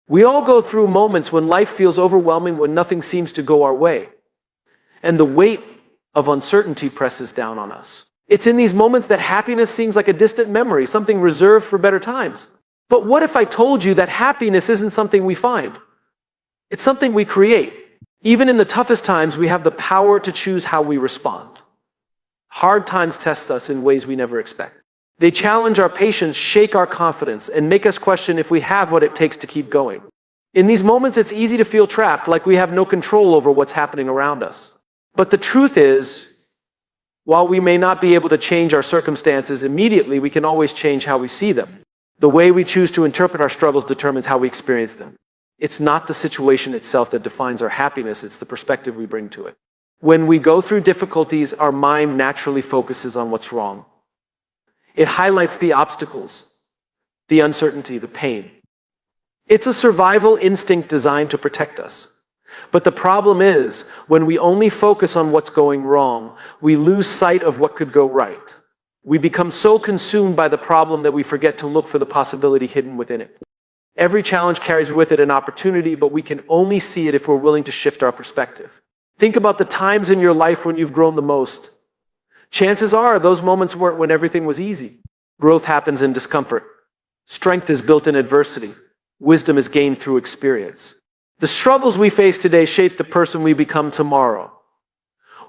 We all go through moments when life feels overwhelming, when nothing seems to go our way, and the weight of uncertainty presses down on us. It's in these moments that happiness seems like a distant memory, something reserved for better times. But what if I told you that happiness isn't something we find? It's something we create. Even in the toughest times, we have the power to choose how we respond. Hard times test us in ways we never expect. They challenge our patience, shake our confidence, and make us question if we have what it takes to keep going. In these moments, it's easy to feel trapped, like we have no control over what's happening around us. But the truth is, while we may not be able to change our circumstances immediately, we can always change how we see them. The way we choose to interpret our struggles determines how we experience them. It's not the situation itself that defines our happiness, it's the perspective we bring to it. When we go through difficulties, our mind naturally focuses on what's wrong. It highlights the obstacles, the uncertainty, the pain. It's a survival instinct designed to protect us. But the problem is, when we only focus on what's going wrong, we lose sight of what could go right. We become so consumed by the problem that we forget to look for the possibility hidden within it. Every challenge carries with it an opportunity, but we can only see it if we're willing to shift our perspective. Think about the times in your life when you've grown the most. Chances are those moments weren't when everything was easy. Growth happens in discomfort. Strength is built in adversity. Wisdom is gained through experience. The struggles we face today shape the person we become tomorrow.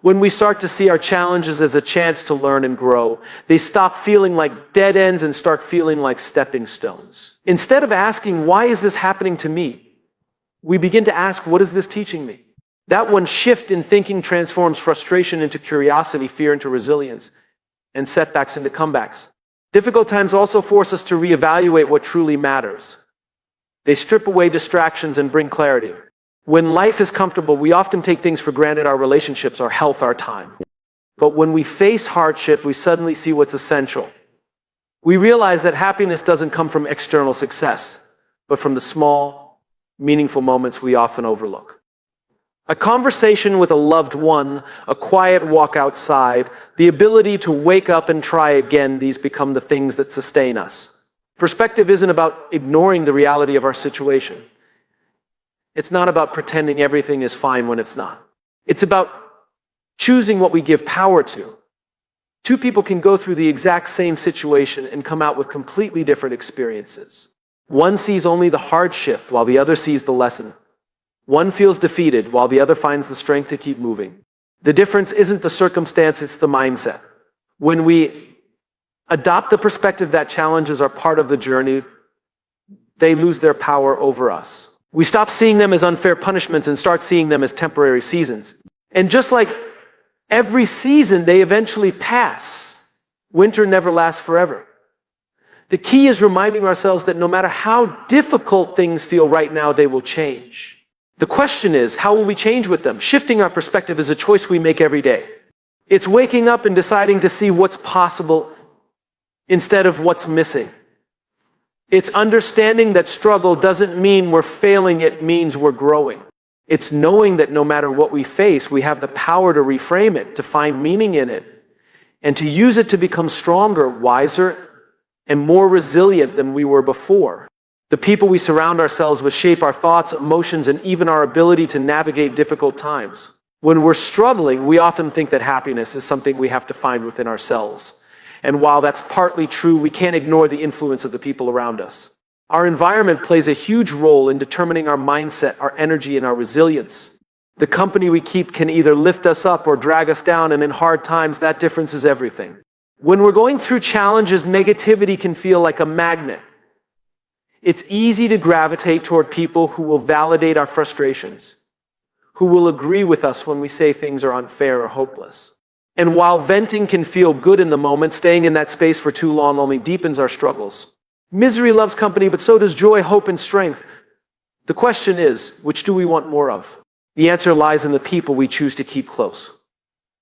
When we start to see our challenges as a chance to learn and grow, they stop feeling like dead ends and start feeling like stepping stones. Instead of asking, why is this happening to me? We begin to ask, what is this teaching me? That one shift in thinking transforms frustration into curiosity, fear into resilience, and setbacks into comebacks. Difficult times also force us to reevaluate what truly matters. They strip away distractions and bring clarity. When life is comfortable, we often take things for granted, our relationships, our health, our time. But when we face hardship, we suddenly see what's essential. We realize that happiness doesn't come from external success, but from the small, meaningful moments we often overlook. A conversation with a loved one, a quiet walk outside, the ability to wake up and try again, these become the things that sustain us. Perspective isn't about ignoring the reality of our situation. It's not about pretending everything is fine when it's not. It's about choosing what we give power to. Two people can go through the exact same situation and come out with completely different experiences. One sees only the hardship while the other sees the lesson. One feels defeated while the other finds the strength to keep moving. The difference isn't the circumstance, it's the mindset. When we adopt the perspective that challenges are part of the journey, they lose their power over us. We stop seeing them as unfair punishments and start seeing them as temporary seasons. And just like every season, they eventually pass. Winter never lasts forever. The key is reminding ourselves that no matter how difficult things feel right now, they will change. The question is, how will we change with them? Shifting our perspective is a choice we make every day. It's waking up and deciding to see what's possible instead of what's missing. It's understanding that struggle doesn't mean we're failing, it means we're growing. It's knowing that no matter what we face, we have the power to reframe it, to find meaning in it, and to use it to become stronger, wiser, and more resilient than we were before. The people we surround ourselves with shape our thoughts, emotions, and even our ability to navigate difficult times. When we're struggling, we often think that happiness is something we have to find within ourselves. And while that's partly true, we can't ignore the influence of the people around us. Our environment plays a huge role in determining our mindset, our energy, and our resilience. The company we keep can either lift us up or drag us down, and in hard times, that difference is everything. When we're going through challenges, negativity can feel like a magnet. It's easy to gravitate toward people who will validate our frustrations, who will agree with us when we say things are unfair or hopeless. And while venting can feel good in the moment, staying in that space for too long only deepens our struggles. Misery loves company, but so does joy, hope, and strength. The question is, which do we want more of? The answer lies in the people we choose to keep close.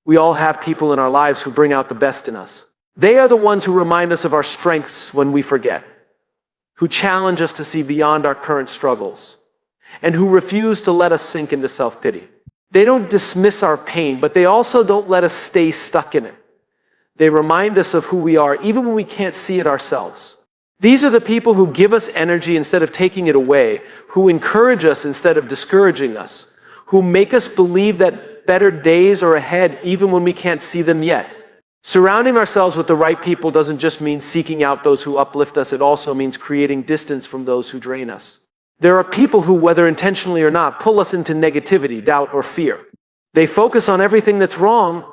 We all have people in our lives who bring out the best in us. They are the ones who remind us of our strengths when we forget, who challenge us to see beyond our current struggles, and who refuse to let us sink into self-pity. They don't dismiss our pain, but they also don't let us stay stuck in it. They remind us of who we are, even when we can't see it ourselves. These are the people who give us energy instead of taking it away, who encourage us instead of discouraging us, who make us believe that better days are ahead even when we can't see them yet. Surrounding ourselves with the right people doesn't just mean seeking out those who uplift us, it also means creating distance from those who drain us. There are people who, whether intentionally or not, pull us into negativity, doubt, or fear. They focus on everything that's wrong.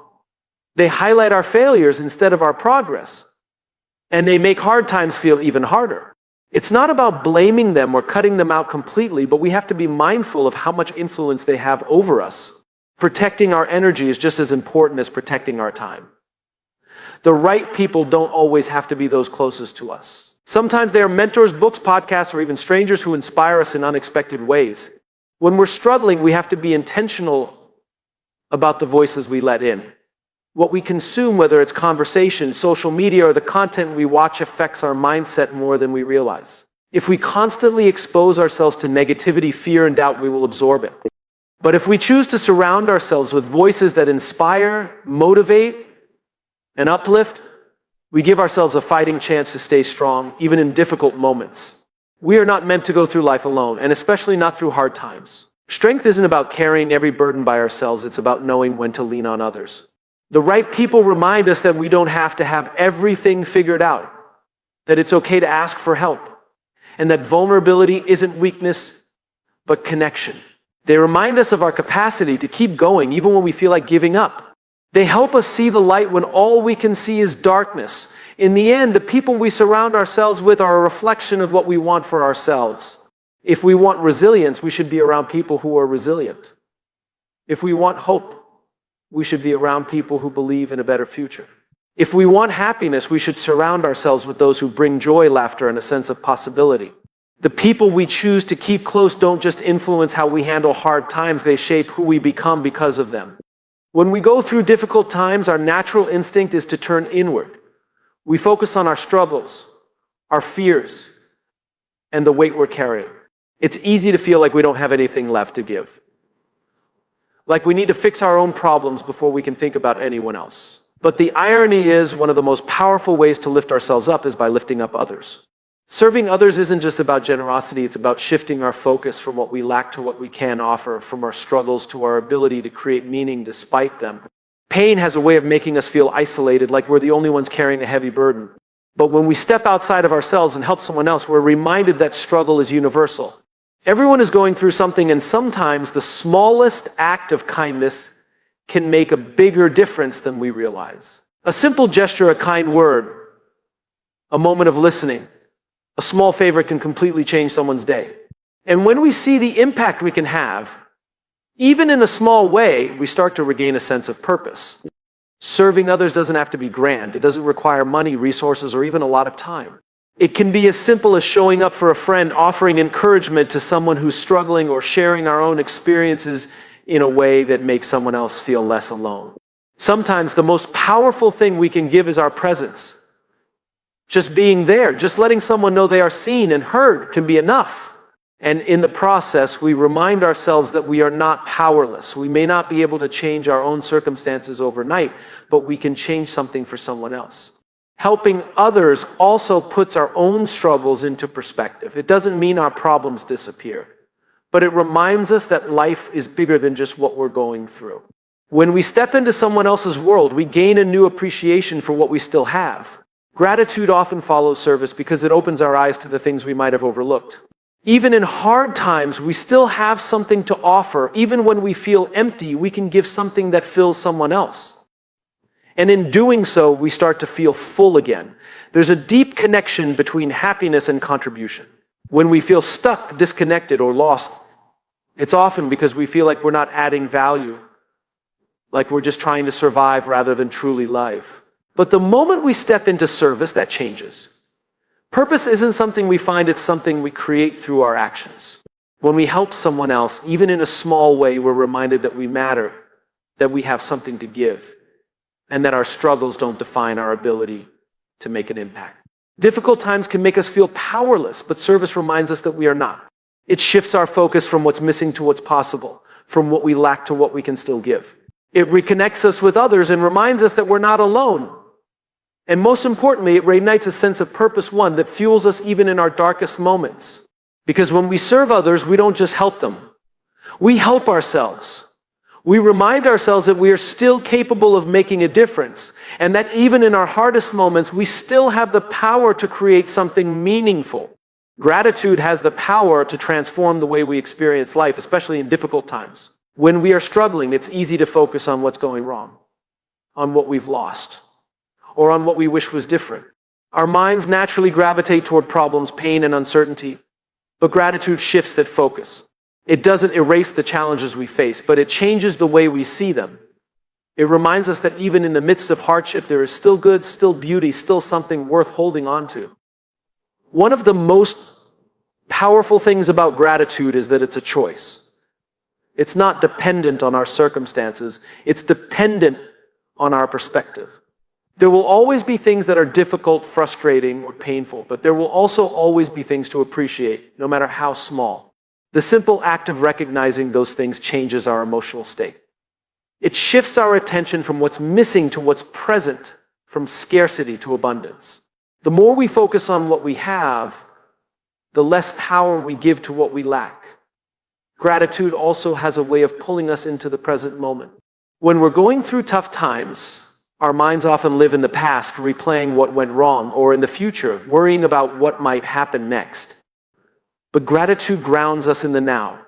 They highlight our failures instead of our progress. And they make hard times feel even harder. It's not about blaming them or cutting them out completely, but we have to be mindful of how much influence they have over us. Protecting our energy is just as important as protecting our time. The right people don't always have to be those closest to us. Sometimes they are mentors, books, podcasts, or even strangers who inspire us in unexpected ways. When we're struggling, we have to be intentional about the voices we let in. What we consume, whether it's conversation, social media, or the content we watch, affects our mindset more than we realize. If we constantly expose ourselves to negativity, fear, and doubt, we will absorb it. But if we choose to surround ourselves with voices that inspire, motivate, and uplift, we give ourselves a fighting chance to stay strong, even in difficult moments. We are not meant to go through life alone, and especially not through hard times. Strength isn't about carrying every burden by ourselves, it's about knowing when to lean on others. The right people remind us that we don't have to have everything figured out, that it's okay to ask for help, and that vulnerability isn't weakness, but connection. They remind us of our capacity to keep going even when we feel like giving up. They help us see the light when all we can see is darkness. In the end, the people we surround ourselves with are a reflection of what we want for ourselves. If we want resilience, we should be around people who are resilient. If we want hope, we should be around people who believe in a better future. If we want happiness, we should surround ourselves with those who bring joy, laughter, and a sense of possibility. The people we choose to keep close don't just influence how we handle hard times, they shape who we become because of them. When we go through difficult times, our natural instinct is to turn inward. We focus on our struggles, our fears, and the weight we're carrying. It's easy to feel like we don't have anything left to give. Like we need to fix our own problems before we can think about anyone else. But the irony is, one of the most powerful ways to lift ourselves up is by lifting up others. Serving others isn't just about generosity, it's about shifting our focus from what we lack to what we can offer, from our struggles to our ability to create meaning despite them. Pain has a way of making us feel isolated, like we're the only ones carrying a heavy burden. But when we step outside of ourselves and help someone else, we're reminded that struggle is universal. Everyone is going through something, and sometimes the smallest act of kindness can make a bigger difference than we realize. A simple gesture, a kind word, a moment of listening, a small favor can completely change someone's day. And when we see the impact we can have, even in a small way, we start to regain a sense of purpose. Serving others doesn't have to be grand. It doesn't require money, resources, or even a lot of time. It can be as simple as showing up for a friend, offering encouragement to someone who's struggling, or sharing our own experiences in a way that makes someone else feel less alone. Sometimes the most powerful thing we can give is our presence. Just being there, just letting someone know they are seen and heard can be enough. And in the process, we remind ourselves that we are not powerless. We may not be able to change our own circumstances overnight, but we can change something for someone else. Helping others also puts our own struggles into perspective. It doesn't mean our problems disappear, but it reminds us that life is bigger than just what we're going through. When we step into someone else's world, we gain a new appreciation for what we still have. Gratitude often follows service because it opens our eyes to the things we might have overlooked. Even in hard times, we still have something to offer. Even when we feel empty, we can give something that fills someone else. And in doing so, we start to feel full again. There's a deep connection between happiness and contribution. When we feel stuck, disconnected, or lost, it's often because we feel like we're not adding value, like we're just trying to survive rather than truly live. But the moment we step into service, that changes. Purpose isn't something we find, it's something we create through our actions. When we help someone else, even in a small way, we're reminded that we matter, that we have something to give, and that our struggles don't define our ability to make an impact. Difficult times can make us feel powerless, but service reminds us that we are not. It shifts our focus from what's missing to what's possible, from what we lack to what we can still give. It reconnects us with others and reminds us that we're not alone, And most importantly, it reignites a sense of purpose, one that fuels us even in our darkest moments. Because when we serve others, we don't just help them. We help ourselves. We remind ourselves that we are still capable of making a difference, and that even in our hardest moments, we still have the power to create something meaningful. Gratitude has the power to transform the way we experience life, especially in difficult times. When we are struggling, it's easy to focus on what's going wrong, on what we've lost, or on what we wish was different. Our minds naturally gravitate toward problems, pain, and uncertainty, but gratitude shifts that focus. It doesn't erase the challenges we face, but it changes the way we see them. It reminds us that even in the midst of hardship, there is still good, still beauty, still something worth holding on to. One of the most powerful things about gratitude is that it's a choice. It's not dependent on our circumstances. It's dependent on our perspective. There will always be things that are difficult, frustrating, or painful, but there will also always be things to appreciate, no matter how small. The simple act of recognizing those things changes our emotional state. It shifts our attention from what's missing to what's present, from scarcity to abundance. The more we focus on what we have, the less power we give to what we lack. Gratitude also has a way of pulling us into the present moment. When we're going through tough times, our minds often live in the past, replaying what went wrong, or in the future, worrying about what might happen next. But gratitude grounds us in the now.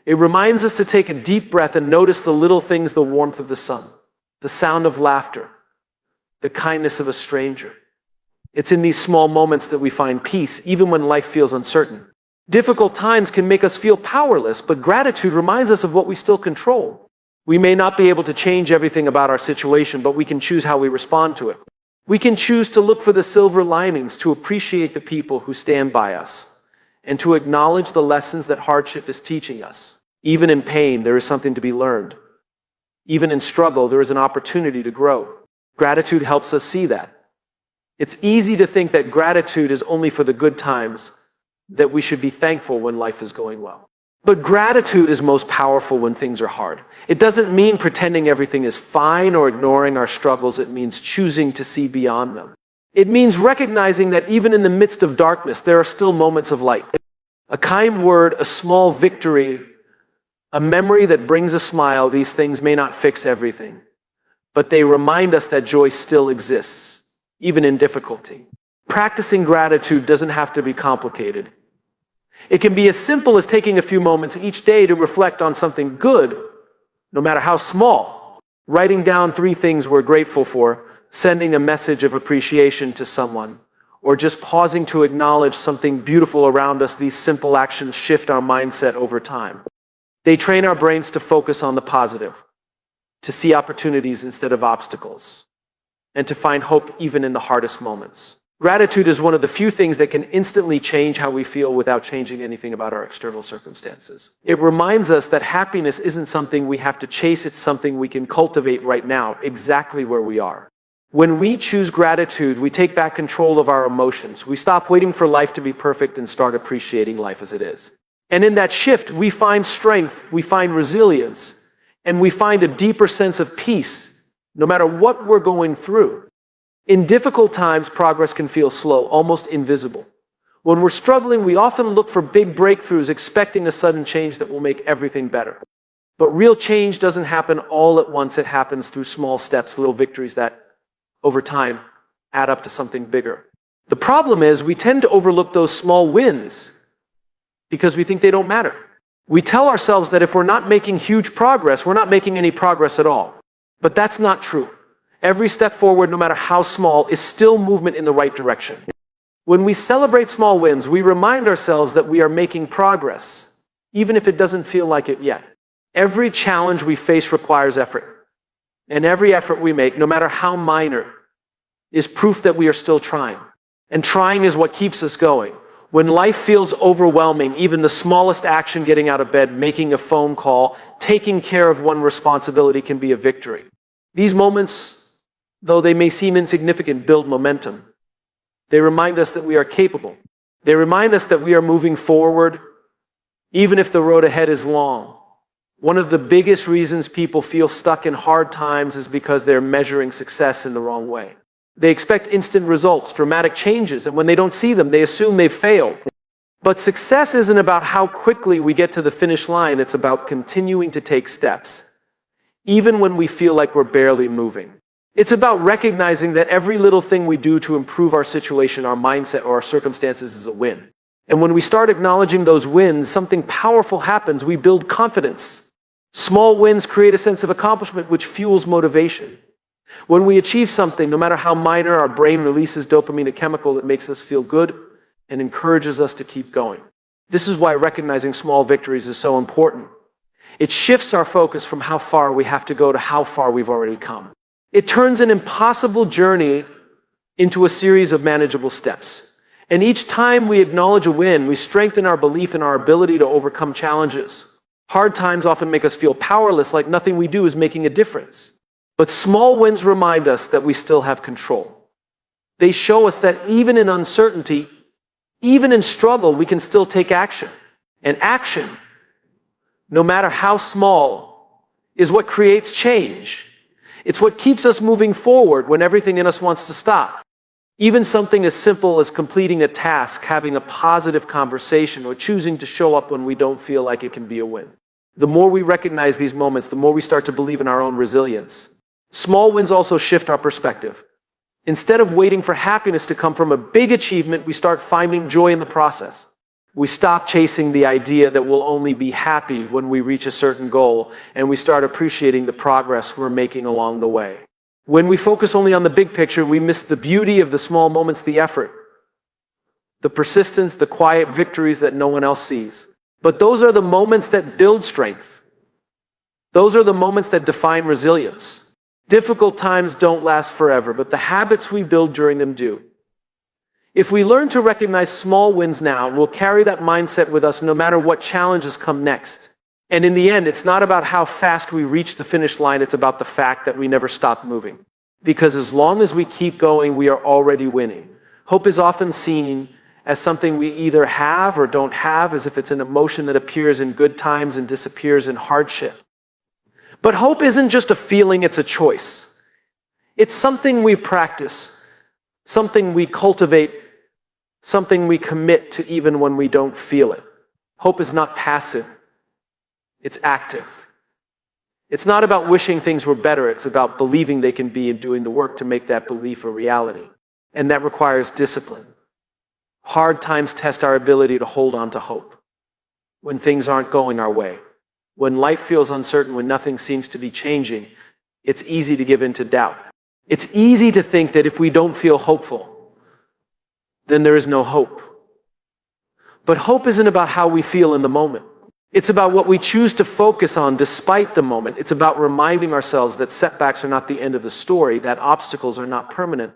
It reminds us to take a deep breath and notice the little things, the warmth of the sun, the sound of laughter, the kindness of a stranger. It's in these small moments that we find peace, even when life feels uncertain. Difficult times can make us feel powerless, but gratitude reminds us of what we still control. We may not be able to change everything about our situation, but we can choose how we respond to it. We can choose to look for the silver linings, to appreciate the people who stand by us, and to acknowledge the lessons that hardship is teaching us. Even in pain, there is something to be learned. Even in struggle, there is an opportunity to grow. Gratitude helps us see that. It's easy to think that gratitude is only for the good times, that we should be thankful when life is going well. But gratitude is most powerful when things are hard. It doesn't mean pretending everything is fine or ignoring our struggles. It means choosing to see beyond them. It means recognizing that even in the midst of darkness, there are still moments of light. A kind word, a small victory, a memory that brings a smile. These things may not fix everything, but they remind us that joy still exists, even in difficulty. Practicing gratitude doesn't have to be complicated. It can be as simple as taking a few moments each day to reflect on something good, no matter how small. Writing down 3 things we're grateful for, sending a message of appreciation to someone, or just pausing to acknowledge something beautiful around us. These simple actions shift our mindset over time. They train our brains to focus on the positive, to see opportunities instead of obstacles, and to find hope even in the hardest moments. Gratitude is one of the few things that can instantly change how we feel without changing anything about our external circumstances. It reminds us that happiness isn't something we have to chase, it's something we can cultivate right now, exactly where we are. When we choose gratitude, we take back control of our emotions. We stop waiting for life to be perfect and start appreciating life as it is. And in that shift, we find strength, we find resilience, and we find a deeper sense of peace, no matter what we're going through. In difficult times, progress can feel slow, almost invisible. When we're struggling, we often look for big breakthroughs, expecting a sudden change that will make everything better. But real change doesn't happen all at once. It happens through small steps, little victories that, over time, add up to something bigger. The problem is we tend to overlook those small wins because we think they don't matter. We tell ourselves that if we're not making huge progress, we're not making any progress at all. But that's not true. Every step forward, no matter how small, is still movement in the right direction. When we celebrate small wins, we remind ourselves that we are making progress, even if it doesn't feel like it yet. Every challenge we face requires effort. And every effort we make, no matter how minor, is proof that we are still trying. And trying is what keeps us going. When life feels overwhelming, even the smallest action, getting out of bed, making a phone call, taking care of one responsibility, can be a victory. These moments, though they may seem insignificant, build momentum. They remind us that we are capable. They remind us that we are moving forward, even if the road ahead is long. One of the biggest reasons people feel stuck in hard times is because they're measuring success in the wrong way. They expect instant results, dramatic changes, and when they don't see them, they assume they've failed. But success isn't about how quickly we get to the finish line, it's about continuing to take steps, even when we feel like we're barely moving. It's about recognizing that every little thing we do to improve our situation, our mindset, or our circumstances is a win. And when we start acknowledging those wins, something powerful happens. We build confidence. Small wins create a sense of accomplishment, which fuels motivation. When we achieve something, no matter how minor, our brain releases dopamine, a chemical that makes us feel good and encourages us to keep going. This is why recognizing small victories is so important. It shifts our focus from how far we have to go to how far we've already come. It turns an impossible journey into a series of manageable steps. And each time we acknowledge a win, we strengthen our belief in our ability to overcome challenges. Hard times often make us feel powerless, like nothing we do is making a difference. But small wins remind us that we still have control. They show us that even in uncertainty, even in struggle, we can still take action. And action, no matter how small, is what creates change. It's what keeps us moving forward when everything in us wants to stop. Even something as simple as completing a task, having a positive conversation, or choosing to show up when we don't feel like it can be a win. The more we recognize these moments, the more we start to believe in our own resilience. Small wins also shift our perspective. Instead of waiting for happiness to come from a big achievement, we start finding joy in the process. We stop chasing the idea that we'll only be happy when we reach a certain goal, and we start appreciating the progress we're making along the way. When we focus only on the big picture, we miss the beauty of the small moments, the effort, the persistence, the quiet victories that no one else sees. But those are the moments that build strength. Those are the moments that define resilience. Difficult times don't last forever, but the habits we build during them do. If we learn to recognize small wins now, we'll carry that mindset with us no matter what challenges come next. And in the end, it's not about how fast we reach the finish line, it's about the fact that we never stop moving. Because as long as we keep going, we are already winning. Hope is often seen as something we either have or don't have, as if it's an emotion that appears in good times and disappears in hardship. But hope isn't just a feeling, it's a choice. It's something we practice, something we cultivate, something we commit to even when we don't feel it. Hope is not passive, it's active. It's not about wishing things were better, it's about believing they can be and doing the work to make that belief a reality. And that requires discipline. Hard times test our ability to hold on to hope. When things aren't going our way, when life feels uncertain, when nothing seems to be changing, it's easy to give in to doubt. It's easy to think that if we don't feel hopeful, then there is no hope. But hope isn't about how we feel in the moment. It's about what we choose to focus on despite the moment. It's about reminding ourselves that setbacks are not the end of the story, that obstacles are not permanent,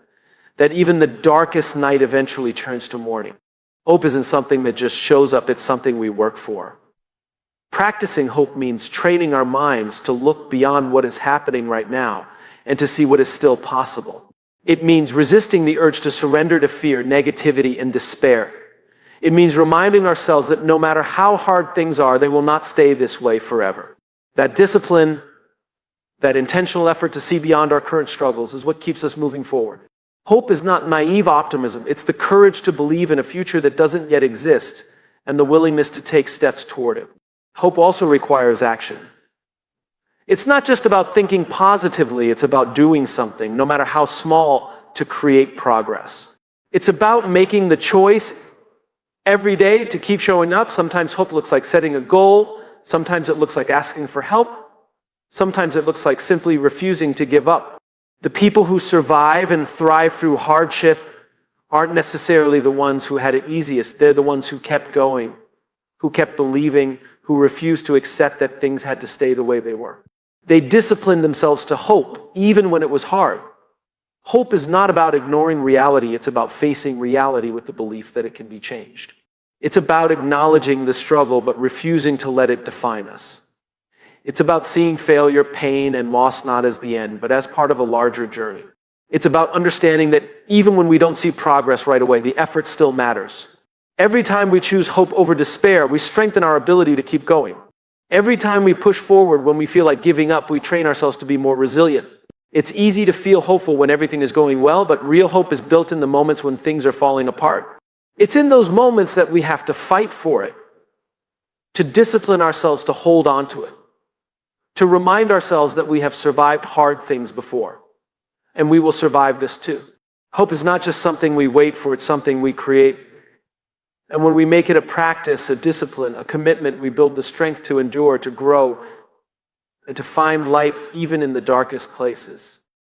that even the darkest night eventually turns to morning. Hope isn't something that just shows up, it's something we work for. Practicing hope means training our minds to look beyond what is happening right now and to see what is still possible. It means resisting the urge to surrender to fear, negativity, and despair. It means reminding ourselves that no matter how hard things are, they will not stay this way forever. That discipline, that intentional effort to see beyond our current struggles is what keeps us moving forward. Hope is not naive optimism. It's the courage to believe in a future that doesn't yet exist and the willingness to take steps toward it. Hope also requires action. It's not just about thinking positively, it's about doing something, no matter how small, to create progress. It's about making the choice every day to keep showing up. Sometimes hope looks like setting a goal. Sometimes it looks like asking for help. Sometimes it looks like simply refusing to give up. The people who survive and thrive through hardship aren't necessarily the ones who had it easiest. They're the ones who kept going, who kept believing, who refused to accept that things had to stay the way they were. They disciplined themselves to hope, even when it was hard. Hope is not about ignoring reality, it's about facing reality with the belief that it can be changed. It's about acknowledging the struggle, but refusing to let it define us. It's about seeing failure, pain, and loss not as the end, but as part of a larger journey. It's about understanding that even when we don't see progress right away, the effort still matters. Every time we choose hope over despair, we strengthen our ability to keep going. Every time we push forward when we feel like giving up, we train ourselves to be more resilient. It's easy to feel hopeful when everything is going well, but real hope is built in the moments when things are falling apart. It's in those moments that we have to fight for it, to discipline ourselves to hold on to it, to remind ourselves that we have survived hard things before, and we will survive this too. Hope is not just something we wait for, it's something we create. And when we make it a practice, a discipline, a commitment, we build the strength to endure, to grow, and to find light even in the darkest places.